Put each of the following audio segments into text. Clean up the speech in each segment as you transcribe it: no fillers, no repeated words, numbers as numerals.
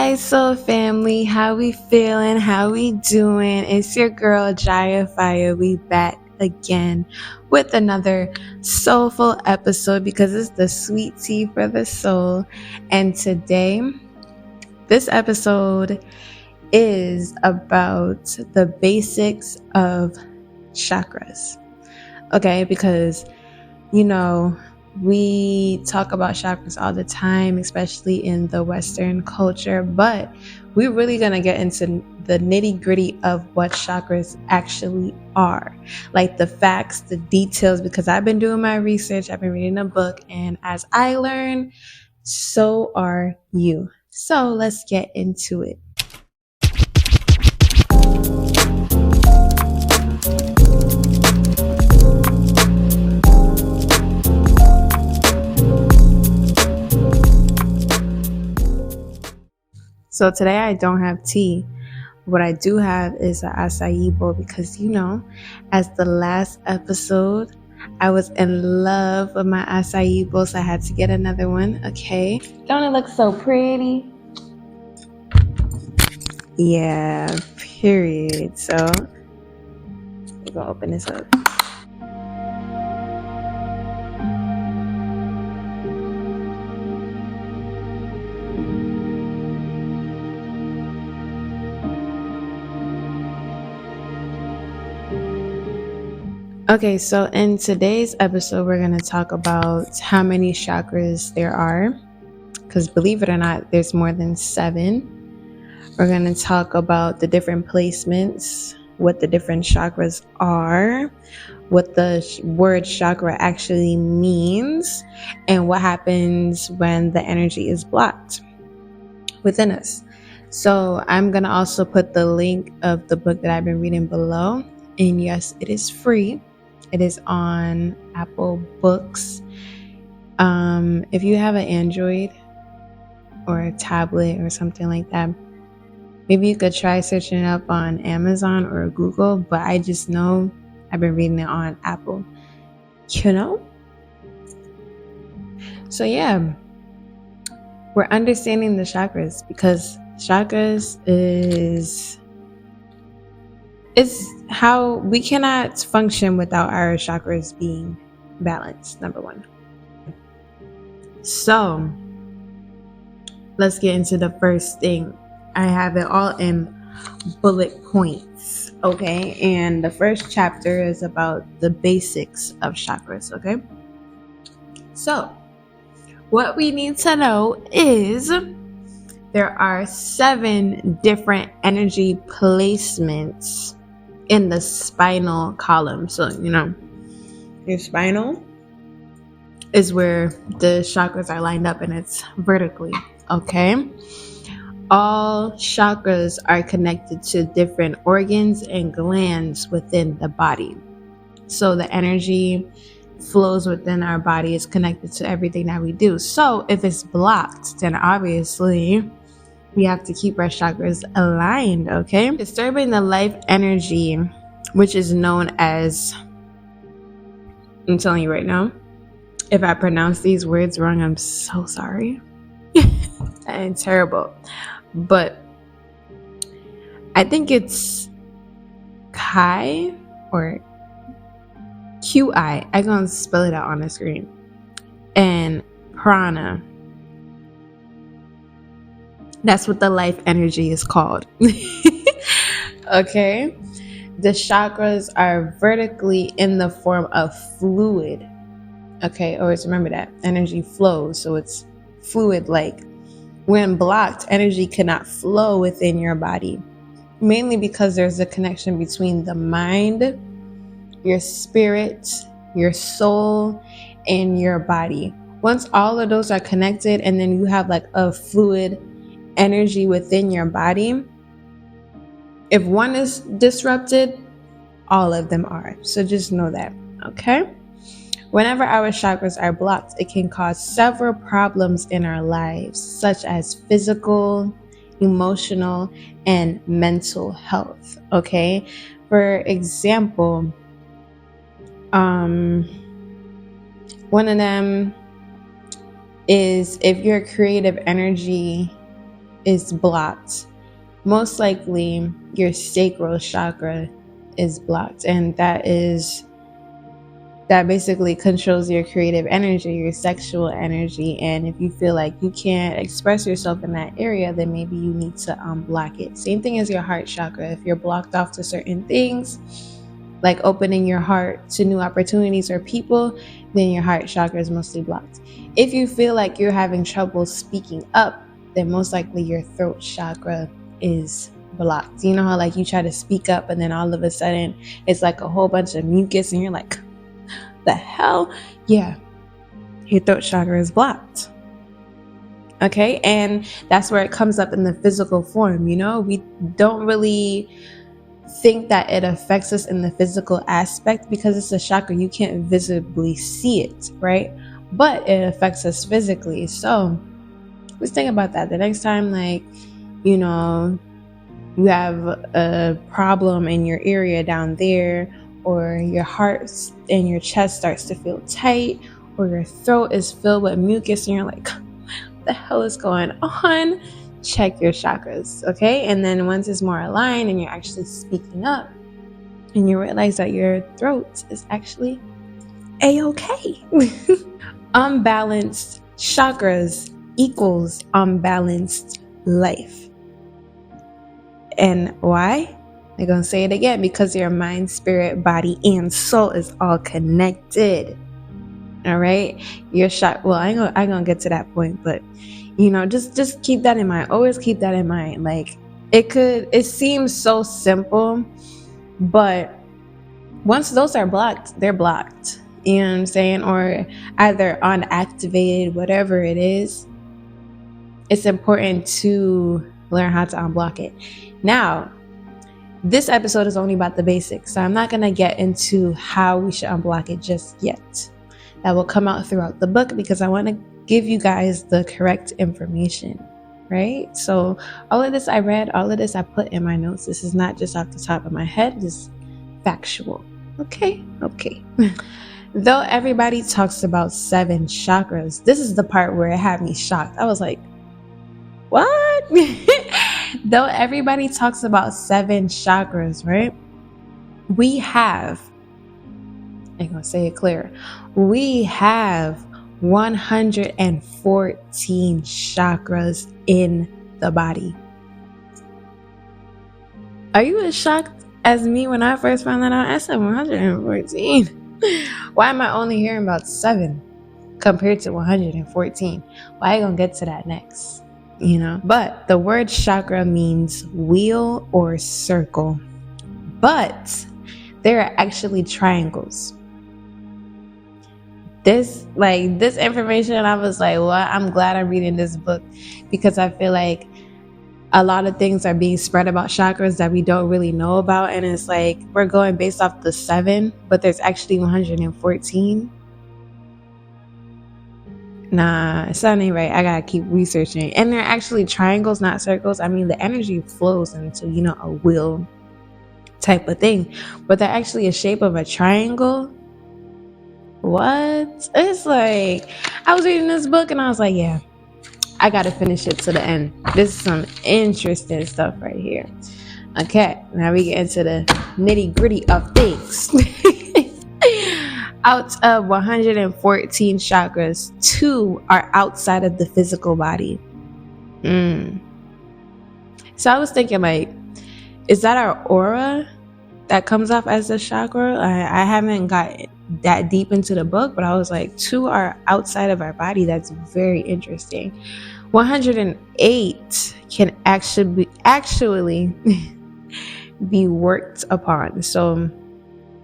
Hi, soul family. How we feeling? How we doing? It's your girl Jaya Fire. We back again with another soulful episode because it's the sweet tea for the soul. And today, this episode is about the basics of chakras. Okay, because we talk about chakras all the time, especially in the Western culture, but we're really going to get into the nitty gritty of what chakras actually are, like the facts, the details, because I've been doing my research, I've been reading a book, and as I learn, so are you. So let's get into it. So today I don't have tea. What I do have is an acai bowl because, as the last episode, I was in love with my acai bowl, so I had to get another one, okay? Don't it look so pretty? Yeah, period. So, we're going to open this up. Okay, so in today's episode, we're going to talk about how many chakras there are, because believe it or not, there's more than 7. We're going to talk about the different placements, what the different chakras are, what the word chakra actually means, and what happens when the energy is blocked within us. So I'm going to also put the link of the book that I've been reading below. And yes, it is free. It is on Apple Books. If you have an Android or a tablet or something like that, maybe you could try searching it up on Amazon or Google, but I just know I've been reading it on Apple. So yeah, we're understanding the chakras because chakras is how we cannot function without our chakras being balanced, number 1. So let's get into the first thing. I have it all in bullet points, okay? And the first chapter is about the basics of chakras, okay? So what we need to know is there are 7 different energy placements in the spinal column. So, your spinal is where the chakras are lined up and it's vertically, okay? All chakras are connected to different organs and glands within the body. So the energy flows within our body is connected to everything that we do. So if it's blocked, then obviously we have to keep our chakras aligned, okay? Disturbing the life energy, which is known as, I'm telling you right now, if I pronounce these words wrong, I'm so sorry. And terrible. But I think it's Chi or QI. I'm going to spell it out on the screen. And prana. That's what the life energy is called. Okay? The chakras are vertically in the form of fluid. Okay? Always remember that. Energy flows. So it's fluid-like. When blocked, energy cannot flow within your body. Mainly because there's a connection between the mind, your spirit, your soul, and your body. Once all of those are connected and then you have like a fluid energy within your body, if one is disrupted, all of them are. So just know that, okay? Whenever our chakras are blocked, it can cause several problems in our lives, such as physical, emotional, and mental health, okay? For example, one of them is if your creative energy is blocked, most likely your sacral chakra is blocked, and that basically controls your creative energy, your sexual energy. And if you feel like you can't express yourself in that area, then maybe you need to unblock it. Same thing as your heart chakra. If you're blocked off to certain things, like opening your heart to new opportunities or people, then your heart chakra is mostly blocked. If you feel like you're having trouble speaking up, then most likely your throat chakra is blocked. You know how like you try to speak up and then all of a sudden it's like a whole bunch of mucus and you're like, the hell? Yeah, your throat chakra is blocked. Okay, and that's where it comes up in the physical form. You know, we don't really think that it affects us in the physical aspect because it's a chakra. You can't visibly see it, right? But it affects us physically. So let's think about that. The next time, like, you know, you have a problem in your area down there, or your heart and your chest starts to feel tight, or your throat is filled with mucus and you're like, what the hell is going on? Check your chakras, okay? And then once it's more aligned and you're actually speaking up and you realize that your throat is actually a-okay. Unbalanced chakras equals unbalanced life. And why? I'm going to say it again, because your mind, spirit, body, and soul is all connected. All right? Your well, I ain't going to get to that point, but you know, just keep that in mind. Always keep that in mind. Like it seems so simple, but once those are blocked, they're blocked. You know what I'm saying? Or either unactivated, whatever it is. It's important to learn how to unblock it. Now, this episode is only about the basics, so I'm not going to get into how we should unblock it just yet. That will come out throughout the book because I want to give you guys the correct information, right? So all of this I read, all of this I put in my notes. This is not just off the top of my head, it's factual. Okay. Though everybody talks about 7 chakras, this is the part where it had me shocked. I was like, what? Though everybody talks about 7 chakras, right? We have, I'm going to say it clear, we have 114 chakras in the body. Are you as shocked as me when I first found that out? I said 114. Why am I only hearing about 7 compared to 114? Well, I ain't gonna get to that next, you know. But the word chakra means wheel or circle, but there are actually triangles. This information, I was like, well, I'm glad I'm reading this book because I feel like a lot of things are being spread about chakras that we don't really know about. And it's like, we're going based off the 7, but there's actually 114. Nah, it's not right. I gotta keep researching. And they're actually triangles, not circles. I mean, the energy flows into, you know, a wheel type of thing, but they're actually a shape of a triangle. What? It's like, I was reading this book and I was like, yeah, I gotta finish it to the end. This is some interesting stuff right here. Okay, now we get into the nitty gritty of things. Out of 114 chakras, 2 are outside of the physical body. So I was thinking, like, is that our aura that comes off as a chakra? I haven't got that deep into the book, but I was like, 2 are outside of our body. That's very interesting. 108 can actually be worked upon. So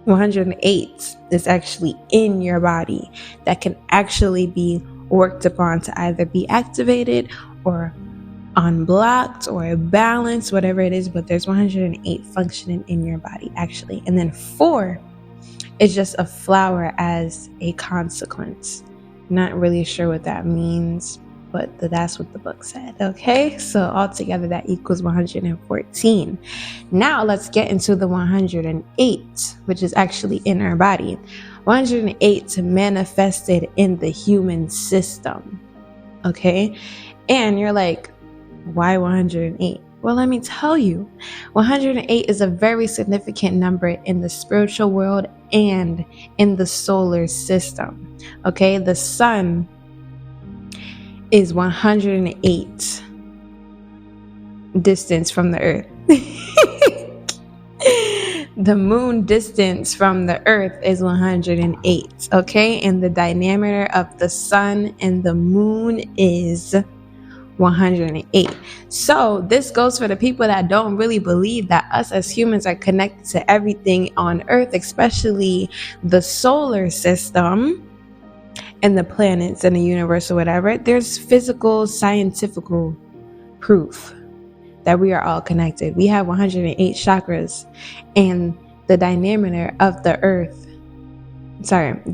108 is actually in your body that can actually be worked upon to either be activated or unblocked or balanced, whatever it is. But there's 108 functioning in your body actually. And then 4 is just a flower as a consequence. Not really sure what that means, but that's what the book said. Okay, so altogether that equals 114. Now let's get into the 108, which is actually in our body. 108 manifested in the human system. Okay, and you're like, Why 108? Well, let me tell you, 108 is a very significant number in the spiritual world and in the solar system. Okay, the sun is 108 distance from the earth. The moon distance from the earth is 108. Okay, and the diameter of the sun and the moon is 108. So this goes for the people that don't really believe that us as humans are connected to everything on earth, especially the solar system and the planets and the universe or whatever. There's physical, scientific proof that we are all connected. We have 108 chakras, and the diameter of the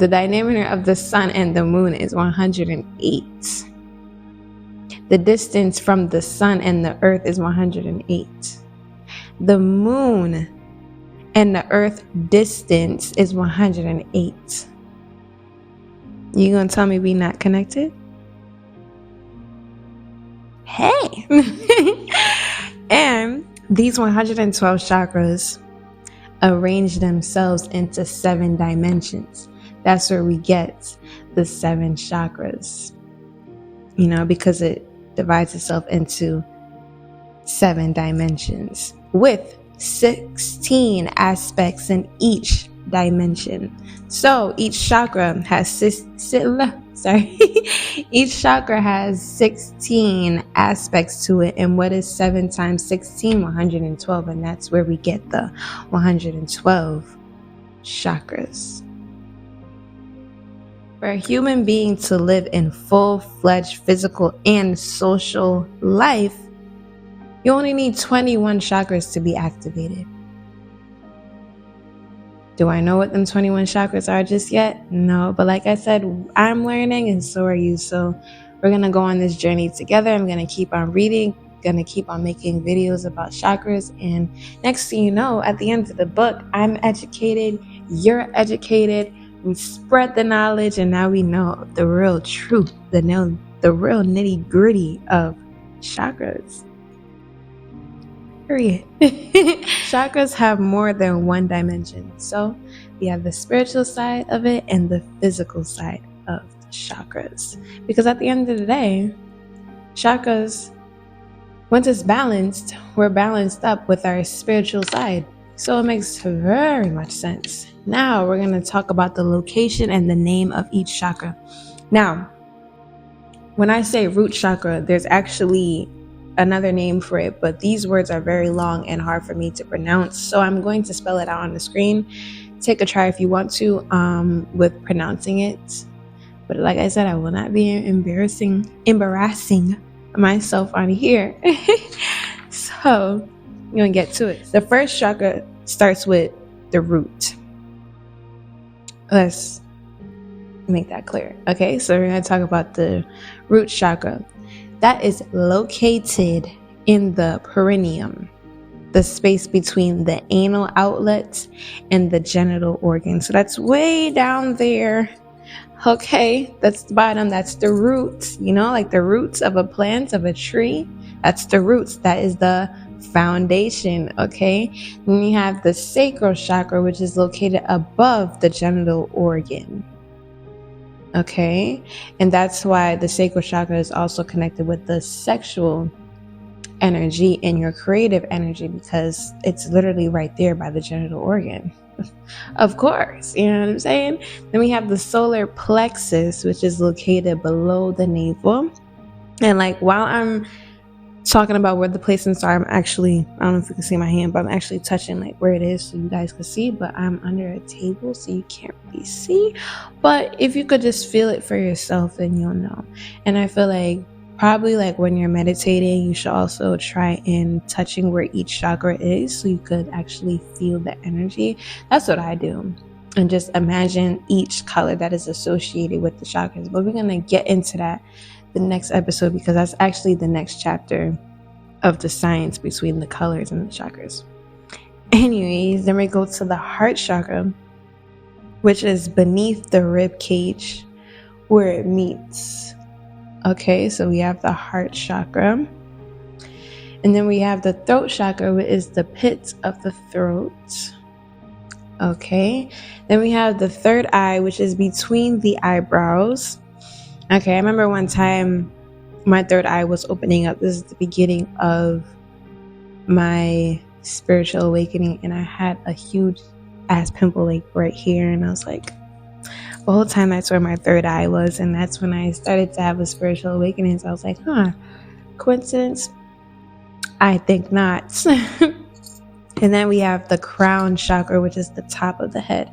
diameter of the sun and the moon is 108. The distance from the sun and the earth is 108. The moon and the earth distance is 108. You gonna tell me we not connected? Hey! And these 112 chakras arrange themselves into 7 dimensions. That's where we get the 7 chakras. You know, because it divides itself into 7 dimensions with 16 aspects in each dimension. So each chakra has each chakra has 16 aspects to it. And what is 7 times 16? 112. And that's where we get the 112 chakras. For a human being to live in full-fledged physical and social life, you only need 21 chakras to be activated. Do I know what them 21 chakras are just yet? No, but like I said, I'm learning and so are you. So we're going to go on this journey together. I'm going to keep on reading, going to keep on making videos about chakras. And next thing you know, at the end of the book, I'm educated, you're educated. We spread the knowledge, and now we know the real truth, the real nitty gritty of chakras. Period. Chakras have more than one dimension. So we have the spiritual side of it and the physical side of the chakras. Because at the end of the day, chakras, once it's balanced, we're balanced up with our spiritual side. So it makes very much sense. Now we're going to talk about the location and the name of each chakra. Now, when I say root chakra, there's actually another name for it, but these words are very long and hard for me to pronounce. So I'm going to spell it out on the screen. Take a try if you want to with pronouncing it. But like I said, I will not be embarrassing myself on here. So I'm going to get to it. The first chakra starts with the root. Let's make that clear. Okay, so we're going to talk about the root chakra. That is located in the perineum, the space between the anal outlets and the genital organ. So that's way down there. Okay, that's the bottom. That's the roots, you know, like the roots of a plant, of a tree. That's the roots. That is the foundation. Okay, then you have the sacral chakra, which is located above the genital organ. Okay, and that's why the sacral chakra is also connected with the sexual energy and your creative energy, because it's literally right there by the genital organ. Of course, you know what I'm saying? Then we have the solar plexus, which is located below the navel. And like while I'm talking about where the placements are, I don't know if you can see my hand, but I'm actually touching like where it is so you guys can see, but I'm under a table so you can't really see. But if you could just feel it for yourself, then you'll know. And I feel like probably like when you're meditating, you should also try in touching where each chakra is so you could actually feel the energy. That's what I do. And just imagine each color that is associated with the chakras. But we're going to get into that the next episode, because that's actually the next chapter of the science between the colors and the chakras. Anyways, then we go to the heart chakra, which is beneath the rib cage where it meets. Okay, so we have the heart chakra. And then we have the throat chakra, which is the pit of the throat. Okay. Then we have the third eye, which is between the eyebrows. Okay. I remember one time my third eye was opening up. This is the beginning of my spiritual awakening, and I had a huge ass pimple like right here, and I was like, the whole time that's where my third eye was. And that's when I started to have a spiritual awakening. So I was like, coincidence? I think not. And then we have the crown chakra, which is the top of the head.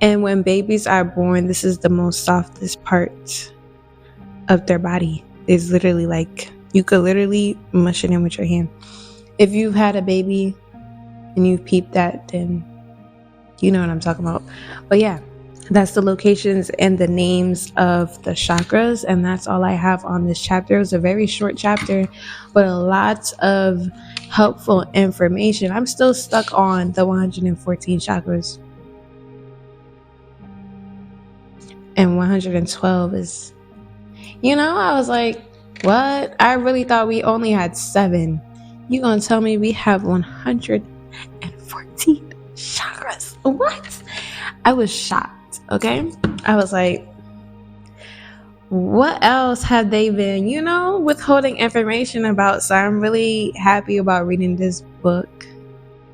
And when babies are born, this is the most softest part of their body. It's literally like, you could literally mush it in with your hand. If you've had a baby and you've peeped that, then you know what I'm talking about. But yeah, that's the locations and the names of the chakras. And that's all I have on this chapter. It was a very short chapter, but a lot of helpful information. I'm still stuck on the 114 chakras. And 112 is, I was like, what? I really thought we only had 7. You gonna tell me we have 114 chakras? What? I was shocked, okay? I was like, what else have they been, withholding information about? So I'm really happy about reading this book,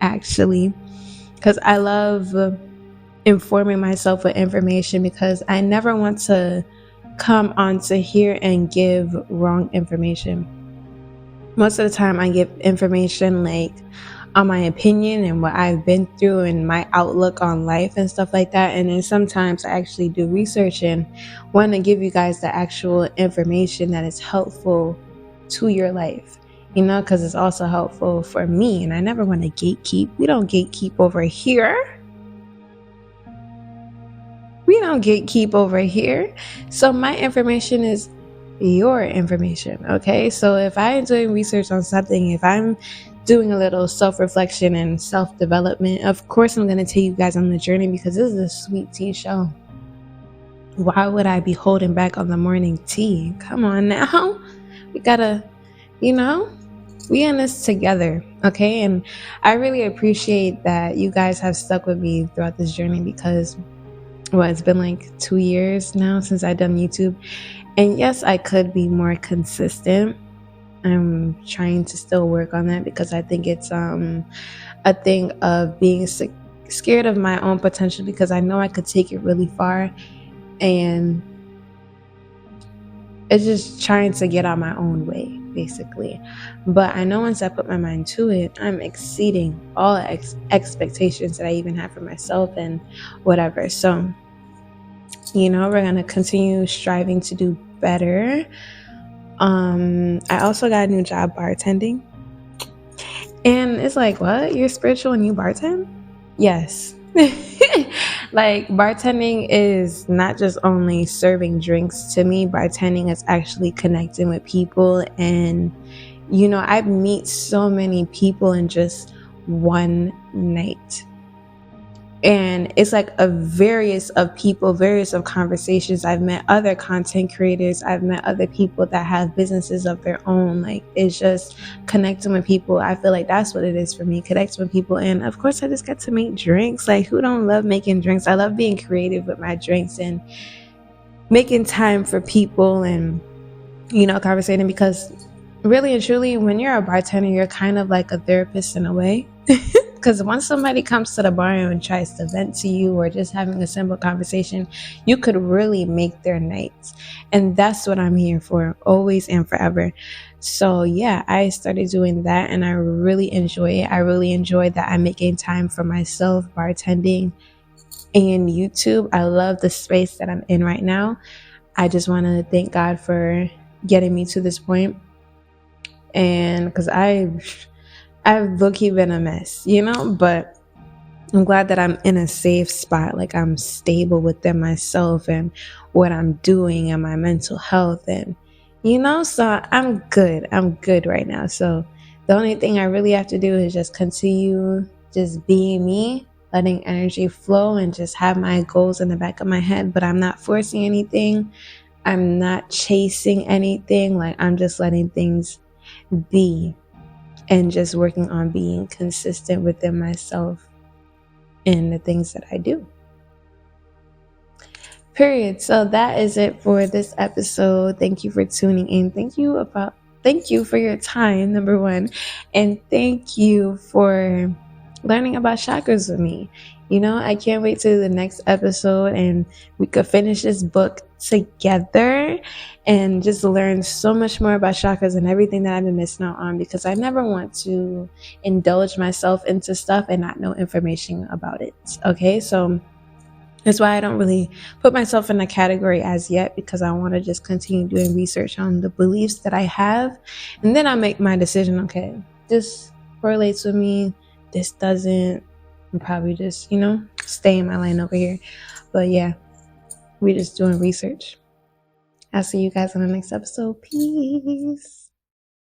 actually, because I love informing myself with information, because I never want to come onto here and give wrong information. Most of the time I give information like on my opinion and what I've been through and my outlook on life and stuff like that. And then sometimes I actually do research and want to give you guys the actual information that is helpful to your life, because it's also helpful for me. And I never want to gatekeep. We don't gatekeep over here. We don't gatekeep over here. So my information is your information, okay? So if I'm doing research on something, if I'm doing a little self-reflection and self-development, of course I'm going to take you guys on the journey, because this is a sweet tea show. Why would I be holding back on the morning tea? Come on now. We gotta, we in this together, okay? And I really appreciate that you guys have stuck with me throughout this journey, because it's been like 2 years now since I've done YouTube. And yes, I could be more consistent. I'm trying to still work on that, because I think it's a thing of being scared of my own potential, because I know I could take it really far, and it's just trying to get out my own way, basically. But I know once I put my mind to it, I'm exceeding all expectations that I even have for myself and whatever. So we're going to continue striving to do better. I also got a new job bartending. And it's like, what? You're spiritual and you bartend? Yes. Like, bartending is not just only serving drinks to me. Bartending is actually connecting with people. And, I meet so many people in just one night. And it's like a various of people, various of conversations. I've met other content creators. I've met other people that have businesses of their own. Like, it's just connecting with people. I feel like that's what it is for me, connecting with people. And of course, I just get to make drinks. Like, who don't love making drinks? I love being creative with my drinks and making time for people and, conversating, because really and truly, when you're a bartender, you're kind of like a therapist in a way. Because once somebody comes to the bar and tries to vent to you, or just having a simple conversation, you could really make their nights. And that's what I'm here for, always and forever. So yeah, I started doing that, and I really enjoy it. I really enjoy that I'm making time for myself, bartending, and YouTube. I love the space that I'm in right now. I just want to thank God for getting me to this point. And because I've low-key been a mess, but I'm glad that I'm in a safe spot. Like, I'm stable within myself and what I'm doing and my mental health, and so I'm good right now. So the only thing I really have to do is just continue just being me, letting energy flow, and just have my goals in the back of my head. But I'm not forcing anything. I'm not chasing anything. Like, I'm just letting things be. and just working on being consistent within myself and the things that I do. Period. So that is it for this episode. Thank you for tuning in. Thank you for your time, number one. And thank you for learning about chakras with me. I can't wait to the next episode and we could finish this book together and just learn so much more about chakras and everything that I've been missing out on, because I never want to indulge myself into stuff and not know information about it. Okay, so that's why I don't really put myself in a category as yet, because I want to just continue doing research on the beliefs that I have. And then I make my decision, okay, this correlates with me, this doesn't. I'm probably just, stay in my lane over here. But yeah, we're just doing research. I'll see you guys on the next episode. Peace.